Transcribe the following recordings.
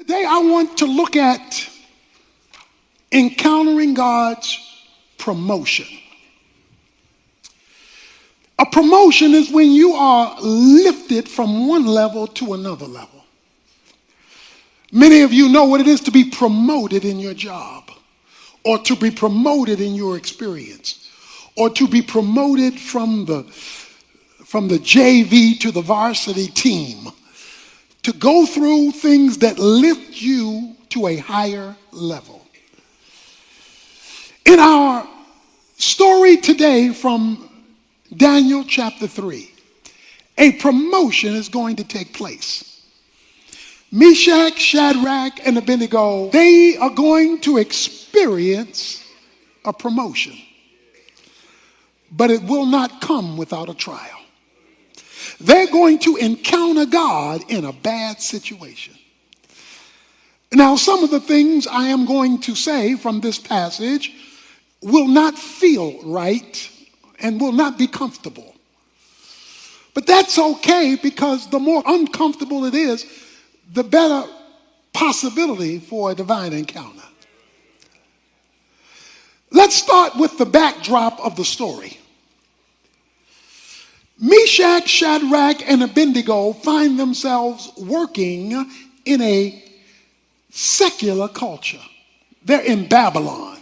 Today I want to look at encountering God's promotion. A promotion is when you are lifted from one level to another level. Many of you know what it is to be promoted in your job, or to be promoted in your experience, or to be promoted from the JV to the varsity team, to go through things that lift you to a higher level. In our story today from Daniel chapter 3, a promotion is going to take place. Meshach, Shadrach, and Abednego, they are going to experience a promotion. But it will not come without a trial. They're going to encounter God in a bad situation. Now, some of the things I am going to say from this passage will not feel right and will not be comfortable. But that's okay, because the more uncomfortable it is, the better possibility for a divine encounter. Let's start with the backdrop of the story. Meshach, Shadrach, and Abednego find themselves working in a secular culture. They're in Babylon.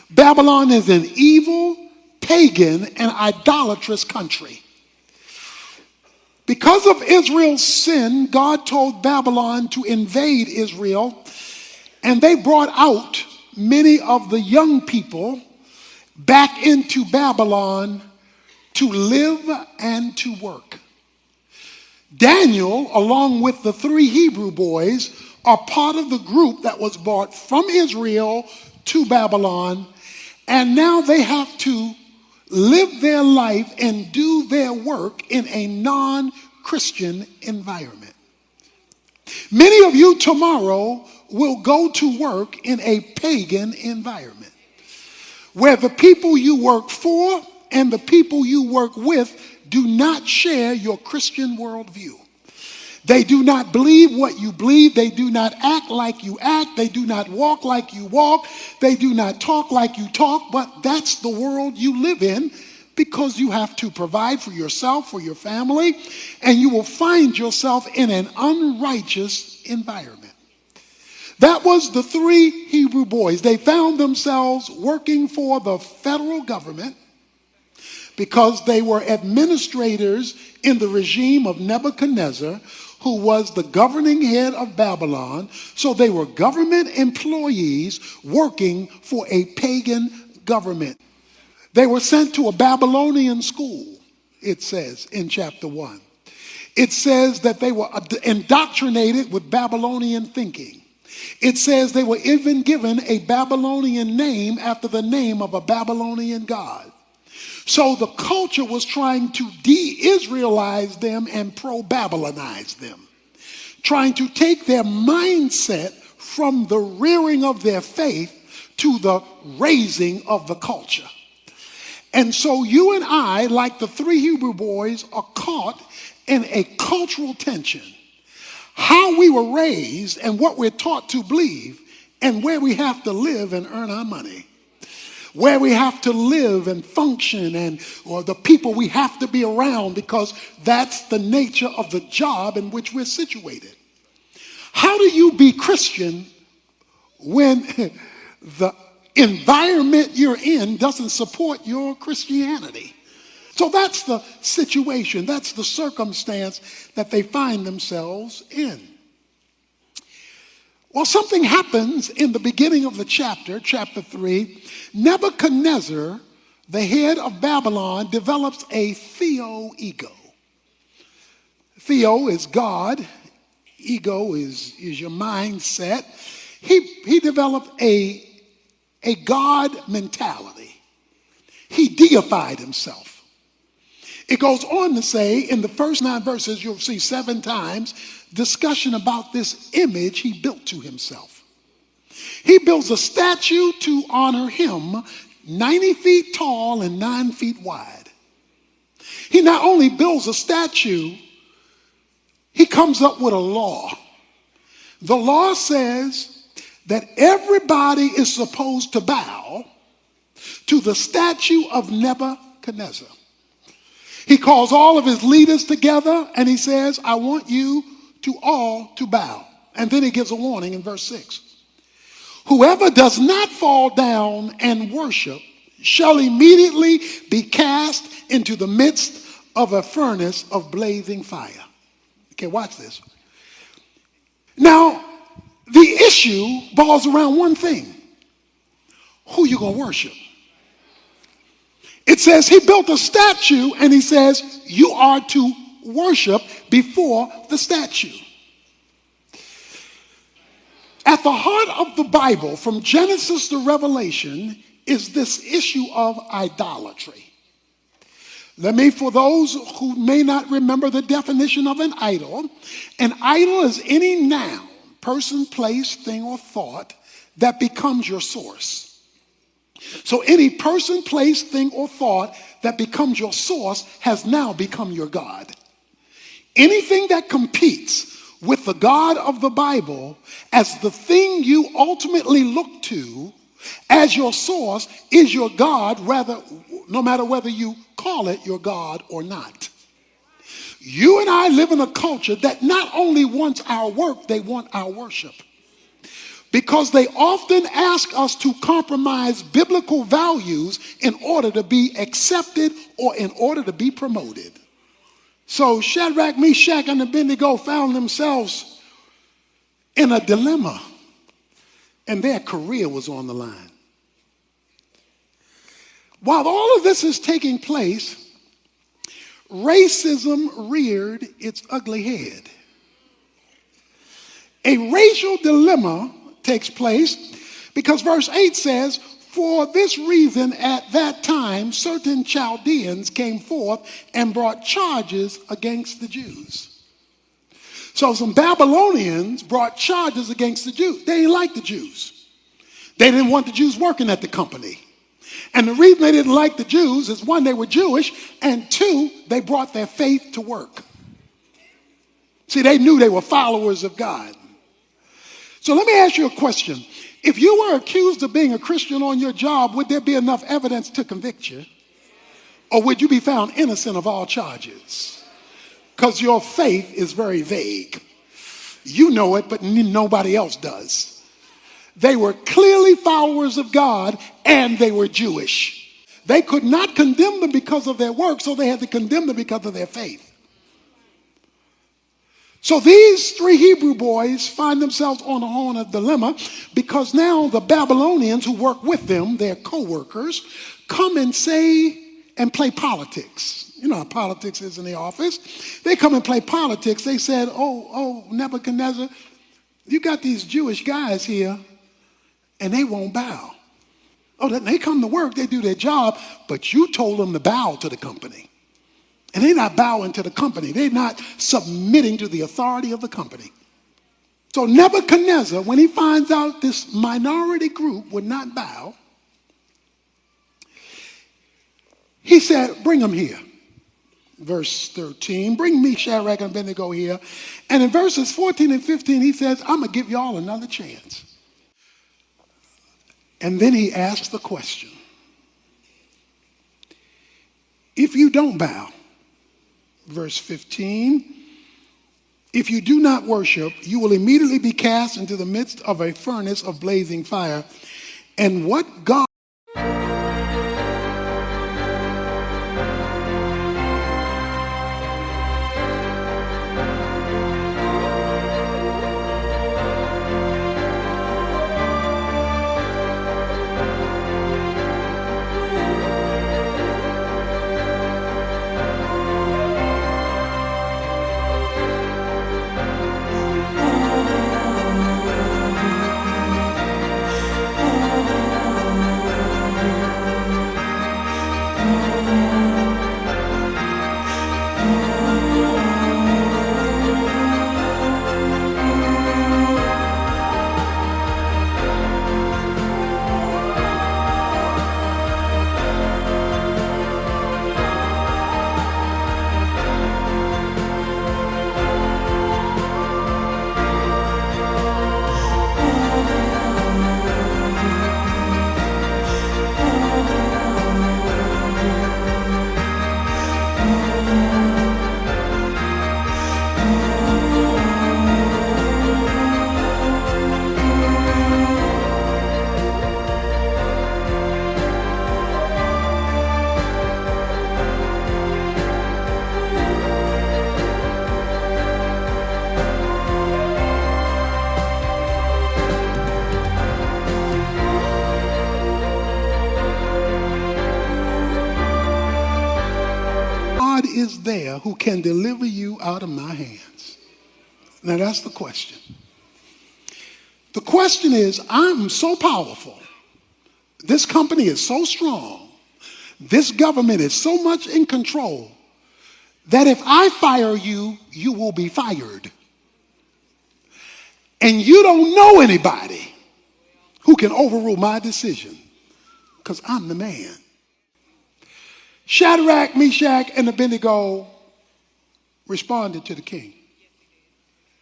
Babylon is an evil, pagan, and idolatrous country. Because of Israel's sin, God told Babylon to invade Israel, and they brought out many of the young people back into Babylon to live and to work. Daniel, along with the 3 Hebrew boys, are part of the group that was brought from Israel to Babylon, and now they have to live their life and do their work in a non-Christian environment. Many of you tomorrow will go to work in a pagan environment, where the people you work for and the people you work with do not share your Christian worldview. They do not believe what you believe. They do not act like you act. They do not walk like you walk. They do not talk like you talk. But that's the world you live in, because you have to provide for yourself, for your family, and you will find yourself in an unrighteous environment. That was the 3 Hebrew boys. They found themselves working for the federal government because they were administrators in the regime of Nebuchadnezzar, who was the governing head of Babylon. So they were government employees working for a pagan government. They were sent to a Babylonian school, it says in chapter 1. It says that they were indoctrinated with Babylonian thinking. It says they were even given a Babylonian name after the name of a Babylonian god. So the culture was trying to de-Israelize them and pro-Babylonize them, trying to take their mindset from the rearing of their faith to the raising of the culture. And so you and I, like the 3 Hebrew boys, are caught in a cultural tension. How we were raised and what we're taught to believe, and where we have to live and earn our money. Where we have to live and function, or the people we have to be around, because that's the nature of the job in which we're situated. How do you be Christian when the environment you're in doesn't support your Christianity? So that's the situation, that's the circumstance that they find themselves in. Well, something happens in the beginning of the chapter 3. Nebuchadnezzar, the head of Babylon, develops a theo-ego. Theo is God. Ego is your mindset. He developed a God mentality. He deified himself. It goes on to say, in the first 9 verses, you'll see 7 times discussion about this image he built to himself. He builds a statue to honor him, 90 feet tall and 9 feet wide. He not only builds a statue, he comes up with a law The law says that everybody is supposed to bow to the statue of Nebuchadnezzar. He calls all of his leaders together and he says, I want you all to bow. And then he gives a warning in verse 6. Whoever does not fall down and worship shall immediately be cast into the midst of a furnace of blazing fire. Okay, watch this. Now, the issue boils around one thing. Who you gonna worship? It says he built a statue and he says you are to worship before the statue. At the heart of the Bible, from Genesis to Revelation, is this issue of idolatry. For those who may not remember the definition of an idol is any noun, person, place, thing, or thought that becomes your source. So any person, place, thing, or thought that becomes your source has now become your God. Anything that competes with the God of the Bible as the thing you ultimately look to as your source is your God, no matter whether you call it your God or not. You and I live in a culture that not only wants our work, they want our worship. Because they often ask us to compromise biblical values in order to be accepted or in order to be promoted. So Shadrach, Meshach, and Abednego found themselves in a dilemma, and their career was on the line. While all of this is taking place, racism reared its ugly head. A racial dilemma takes place because verse 8 says, for this reason at that time certain Chaldeans came forth and brought charges against the Jews. So some Babylonians brought charges against the Jews. They didn't like the Jews. They didn't want the Jews working at the company. And the reason they didn't like the Jews is, one, they were Jewish, and two, they brought their faith to work. See, they knew they were followers of God. So let me ask you a question. If you were accused of being a Christian on your job, would there be enough evidence to convict you? Or would you be found innocent of all charges? Because your faith is very vague. You know it, but nobody else does. They were clearly followers of God, and they were Jewish. They could not condemn them because of their work, so they had to condemn them because of their faith. So these three Hebrew boys find themselves on a horn of dilemma because now the Babylonians who work with them, their co-workers, come and say and play politics. You know how politics is in the office. They come and play politics. They said, oh, Nebuchadnezzar, you got these Jewish guys here and they won't bow. Oh, they come to work, they do their job, but you told them to bow to the company. And they're not bowing to the company. They're not submitting to the authority of the company. So Nebuchadnezzar, when he finds out this minority group would not bow, he said, bring them here. Verse 13, bring me Shadrach and Abednego here. And in verses 14 and 15, he says, I'm going to give y'all another chance. And then he asks the question, if you don't bow, verse 15, if you do not worship, you will immediately be cast into the midst of a furnace of blazing fire. And what God there who can deliver you out of my hands? Now that's the question. The question is, I'm so powerful. This company is so strong. This government is so much in control that if I fire you, you will be fired. And you don't know anybody who can overrule my decision because I'm the man. Shadrach, Meshach, and Abednego responded to the king.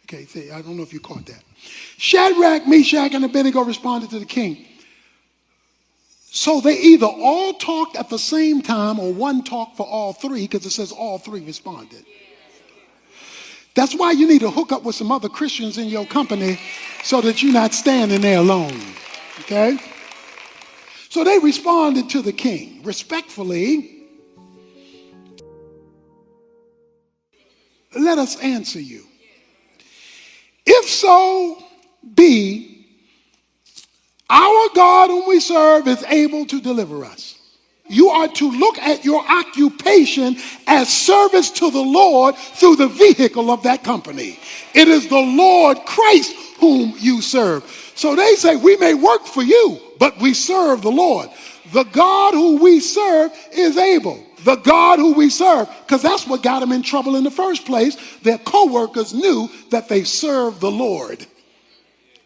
Okay, see, I don't know if you caught that. Shadrach, Meshach, and Abednego responded to the king. So they either all talked at the same time or one talked for all three, because it says all three responded. That's why you need to hook up with some other Christians in your company so that you're not standing there alone. Okay? So they responded to the king respectfully. Let us answer you. If so be, our God whom we serve is able to deliver us. You are to look at your occupation as service to the Lord through the vehicle of that company. It is the Lord Christ whom you serve. So they say, we may work for you, but we serve the Lord. The God who we serve is able. The God who we serve, because that's what got them in trouble in the first place. Their co-workers knew that they served the Lord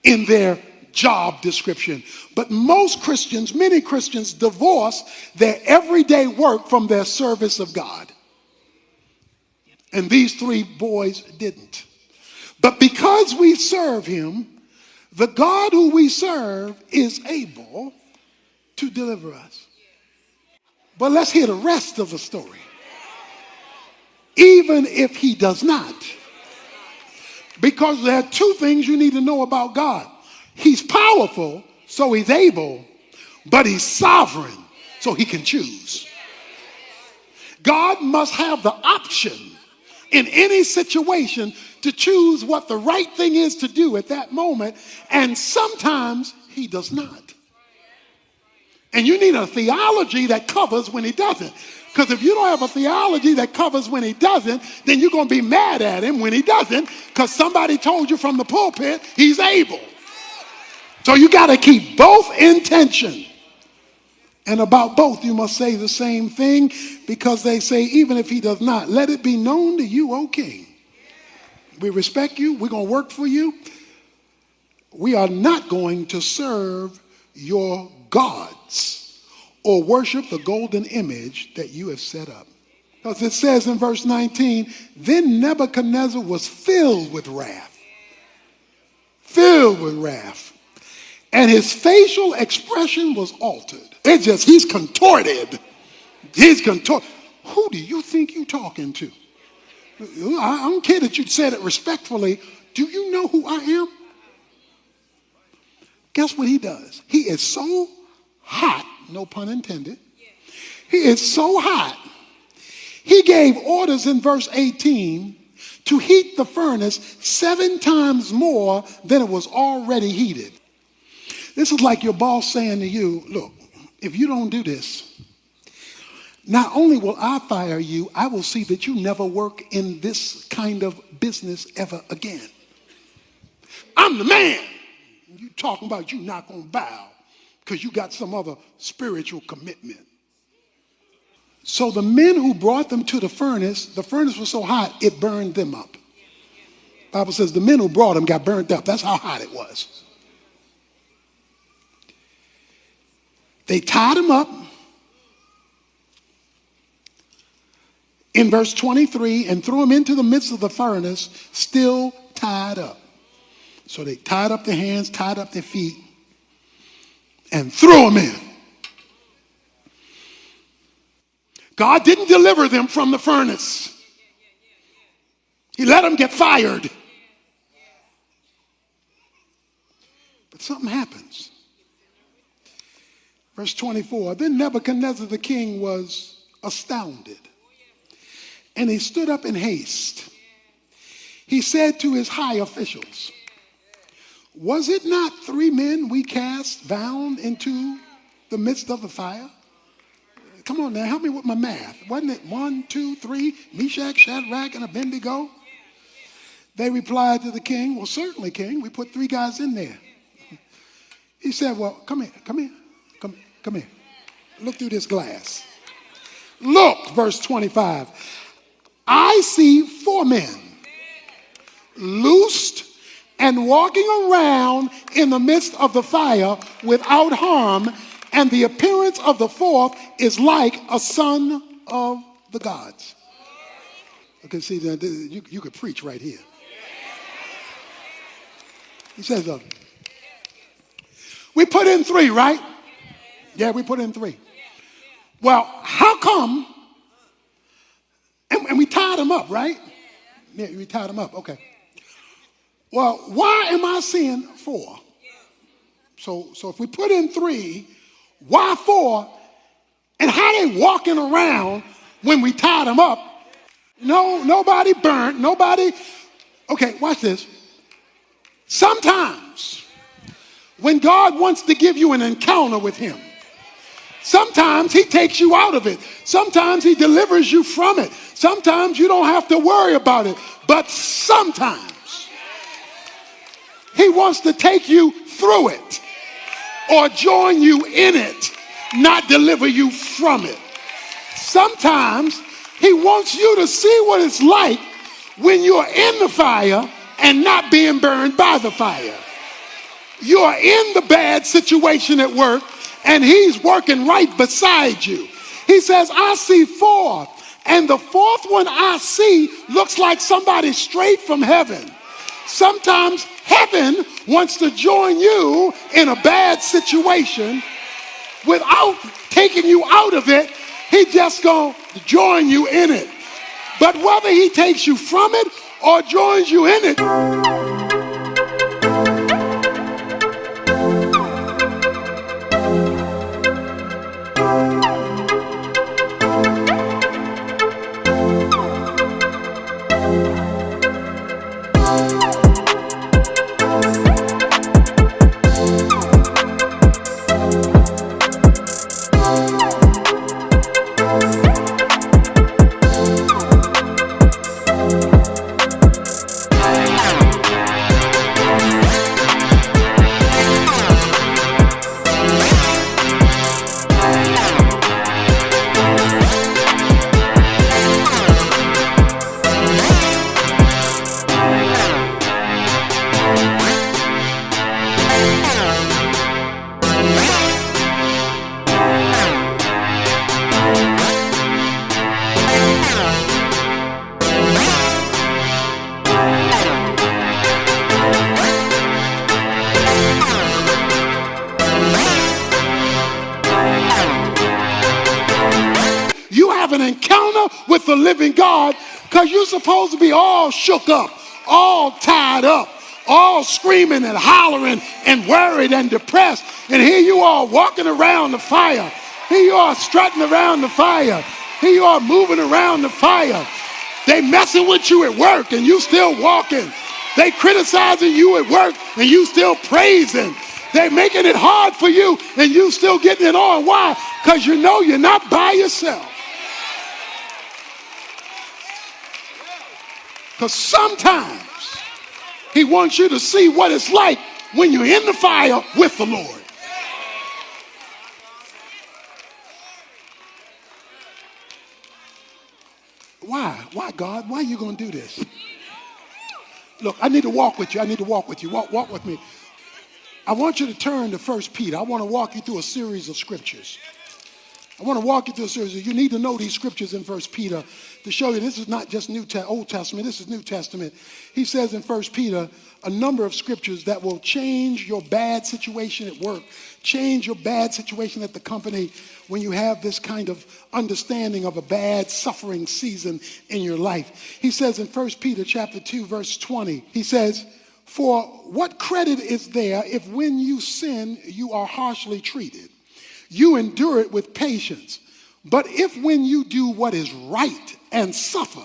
in their job description. But most Christians, many Christians, divorce their everyday work from their service of God. And these three boys didn't. But because we serve him, the God who we serve is able to deliver us. But let's hear the rest of the story. Even if he does not. Because there are two things you need to know about God. He's powerful, so he's able, but he's sovereign, so he can choose. God must have the option in any situation to choose what the right thing is to do at that moment, and sometimes he does not. And you need a theology that covers when he doesn't. Because if you don't have a theology that covers when he doesn't, then you're going to be mad at him when he doesn't, because somebody told you from the pulpit he's able. So you got to keep both in tension. And about both, you must say the same thing, because they say, even if he does not, let it be known to you, O king. We respect you. We're going to work for you. We are not going to serve your gods or worship the golden image that you have set up. Because it says in verse 19, then Nebuchadnezzar was filled with wrath. Filled with wrath. And his facial expression was altered. He's contorted. He's contorted. Who do you think you're talking to? I don't care that you said it respectfully. Do you know who I am? Guess what he does? He is so hot, no pun intended. He is so hot. He gave orders in verse 18 to heat the furnace 7 times more than it was already heated. This is like your boss saying to you, look, if you don't do this, not only will I fire you, I will see that you never work in this kind of business ever again. I'm the man. You talking about you not going to bow because you got some other spiritual commitment. So the men who brought them to the furnace was so hot, it burned them up. The Bible says the men who brought them got burned up. That's how hot it was. They tied him up. In verse 23, and threw him into the midst of the furnace, still tied up. So they tied up their hands, tied up their feet, and threw him in. God didn't deliver them from the furnace. He let them get fired. But something happens. Verse 24, then Nebuchadnezzar the king was astounded, and he stood up in haste. He said to his high officials, was it not 3 men we cast bound into the midst of the fire? Come on now, help me with my math. Wasn't it 1, 2, 3, Meshach, Shadrach, and Abednego? They replied to the king, well, certainly, king. We put 3 guys in there. He said, well, come here. Look through this glass. Look, verse 25. I see 4 men loosed and walking around in the midst of the fire without harm, and the appearance of the 4th is like a son of the gods. Okay, see, you could preach right here. He says, we put in 3, right? Yeah, we put in 3. Well, how come? And we tied them up, right? Yeah, we tied them up. Okay. Well, why am I seeing 4? So if we put in 3, why 4? And how they walking around when we tied them up? No, nobody burnt. Nobody. Okay, watch this. Sometimes when God wants to give you an encounter with him, sometimes he takes you out of it. Sometimes he delivers you from it. Sometimes you don't have to worry about it. But sometimes he wants to take you through it or join you in it, not deliver you from it. Sometimes he wants you to see what it's like when you're in the fire and not being burned by the fire. You are in the bad situation at work, and he's working right beside you. He says, I see 4, and the 4th one I see looks like somebody straight from heaven. Sometimes heaven wants to join you in a bad situation without taking you out of it. He just gonna join you in it. But whether he takes you from it or joins you in it, an encounter with the living God, because you're supposed to be all shook up, all tied up, all screaming and hollering and worried and depressed. And here you are walking around the fire. Here you are strutting around the fire. Here you are moving around the fire. They messing with you at work and you still walking. They criticizing you at work and you still praising. They making it hard for you and you still getting it on. Why? Because you know you're not by yourself. Because sometimes he wants you to see what it's like when you're in the fire with the Lord. Why? Why, God? Why are you going to do this? Look, I need to walk with you. I need to walk with you. Walk with me. I want you to turn to 1 Peter. I want to walk you through a series of scriptures. I want to walk you through a series. You need to know these scriptures in 1 Peter to show you this is not just Old Testament. This is New Testament. He says in 1 Peter a number of scriptures that will change your bad situation at work, change your bad situation at the company when you have this kind of understanding of a bad suffering season in your life. He says in 1 Peter chapter 2, verse 20, he says, "For what credit is there if when you sin, you are harshly treated? You endure it with patience. But if when you do what is right and suffer,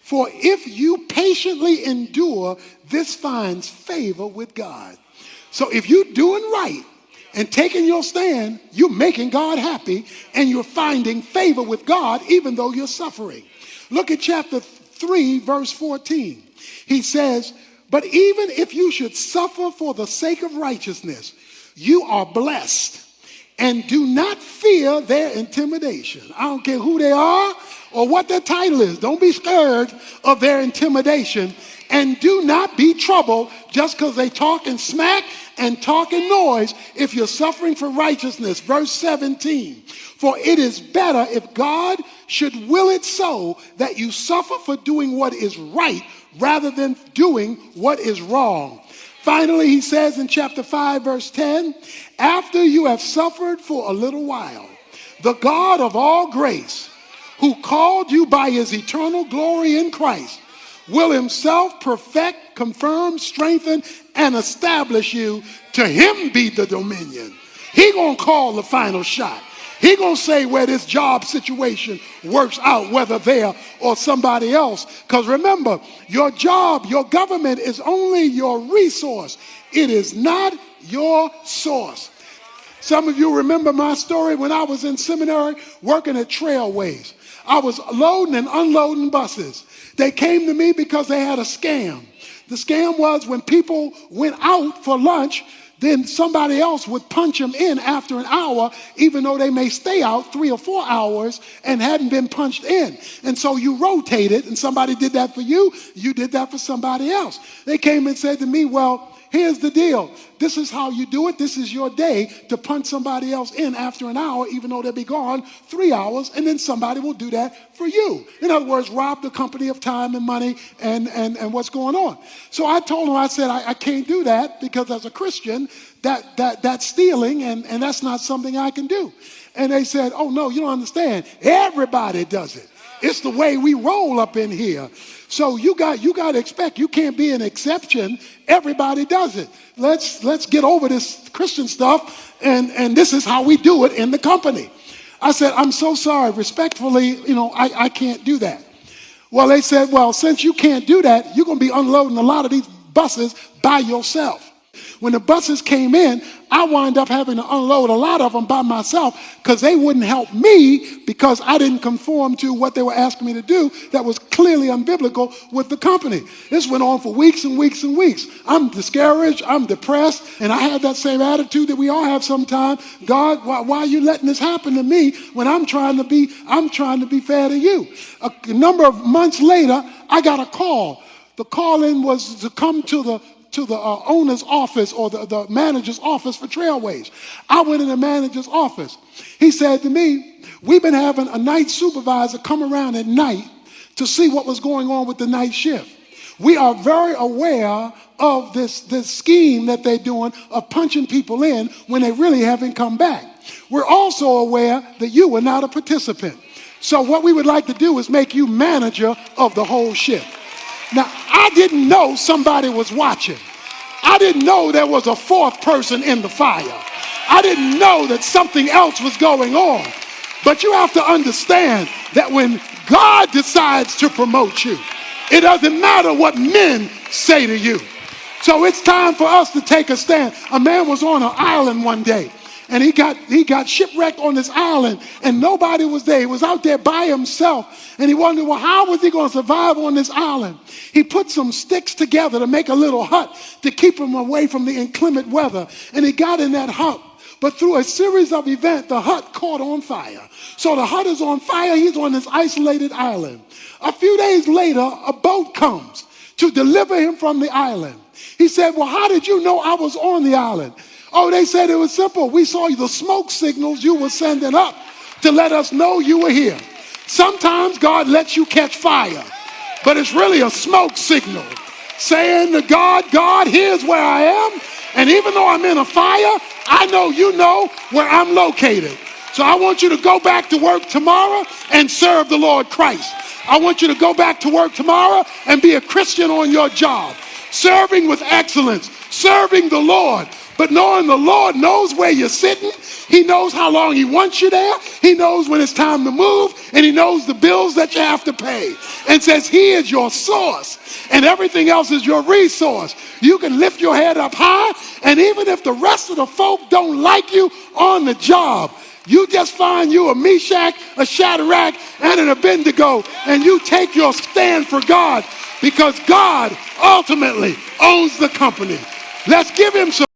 for if you patiently endure, this finds favor with God." So if you're doing right And taking your stand, you're making God happy and you're finding favor with God even though you're suffering. Look at chapter 3, verse 14. He says, but even if you should suffer for the sake of righteousness, you are blessed. And do not fear their intimidation. I don't care who they are or what their title is. Don't be scared of their intimidation. And do not be troubled just because they talk and smack and talk and noise if you're suffering for righteousness. Verse 17. For it is better if God should will it so that you suffer for doing what is right rather than doing what is wrong. Finally, he says in chapter 5, verse 10, after you have suffered for a little while, the God of all grace, who called you by his eternal glory in Christ, will himself perfect, confirm, strengthen, and establish you. To him be the dominion. He gonna call the final shot. He gonna say where this job situation works out, whether there or somebody else. Because remember, your job, your government is only your resource. It is not your source. Some of you remember my story when I was in seminary working at Trailways. I was loading and unloading buses. They came to me because they had a scam. The scam was when people went out for lunch, then somebody else would punch them in after an hour, even though they may stay out 3 or 4 hours and hadn't been punched in. And so you rotated, and somebody did that for you, you did that for somebody else. They came and said to me, well, here's the deal. This is how you do it. This is your day to punch somebody else in after an hour, even though they'll be gone 3 hours, and then somebody will do that for you. In other words, rob the company of time and money and what's going on. So I told him, I said, I can't do that because as a Christian, that's stealing, and that's not something I can do. And they said, oh, no, you don't understand. Everybody does it. It's the way we roll up in here. So you got to expect, you can't be an exception. Everybody does it. Let's get over this Christian stuff, and this is how we do it in the company. I said, I'm so sorry. Respectfully, I can't do that. Well, they said, well, since you can't do that, you're going to be unloading a lot of these buses by yourself. When the buses came in, I wound up having to unload a lot of them by myself because they wouldn't help me because I didn't conform to what they were asking me to do that was clearly unbiblical with the company. This went on for weeks and weeks and weeks. I'm discouraged, I'm depressed, and I had that same attitude that we all have sometimes. God, why are you letting this happen to me when I'm trying to be fair to you? A number of months later, I got a call. The call-in was to come to the owner's office or the manager's office for Trailways. I went in the manager's office. He said to me, we've been having a night supervisor come around at night to see what was going on with the night shift. We are very aware of this scheme that they're doing of punching people in when they really haven't come back. We're also aware that you were not a participant. So what we would like to do is make you manager of the whole shift. Now, I didn't know somebody was watching. I didn't know there was a fourth person in the fire. I didn't know that something else was going on. But you have to understand that when God decides to promote you, it doesn't matter what men say to you. So it's time for us to take a stand. A man was on an island one day, and he got shipwrecked on this island, and nobody was there. He was out there by himself, and he wondered, well, how was he going to survive on this island? He put some sticks together to make a little hut to keep him away from the inclement weather, and he got in that hut. But through a series of events, the hut caught on fire. So the hut is on fire. He's on this isolated island. A few days later, a boat comes to deliver him from the island. He said, well, how did you know I was on the island? Oh, they said it was simple. We saw the smoke signals you were sending up to let us know you were here. Sometimes God lets you catch fire, but it's really a smoke signal saying to God, here's where I am. And even though I'm in a fire, I know you know where I'm located. So I want you to go back to work tomorrow and serve the Lord Christ. I want you to go back to work tomorrow and be a Christian on your job, serving with excellence, serving the Lord. But knowing the Lord knows where you're sitting, he knows how long he wants you there, he knows when it's time to move, and he knows the bills that you have to pay, and says he is your source, and everything else is your resource. You can lift your head up high And even if the rest of the folk don't like you on the job, you just find you a Meshach, a Shadrach, and an Abednego, and you take your stand for God, because God ultimately owns the company. Let's give him some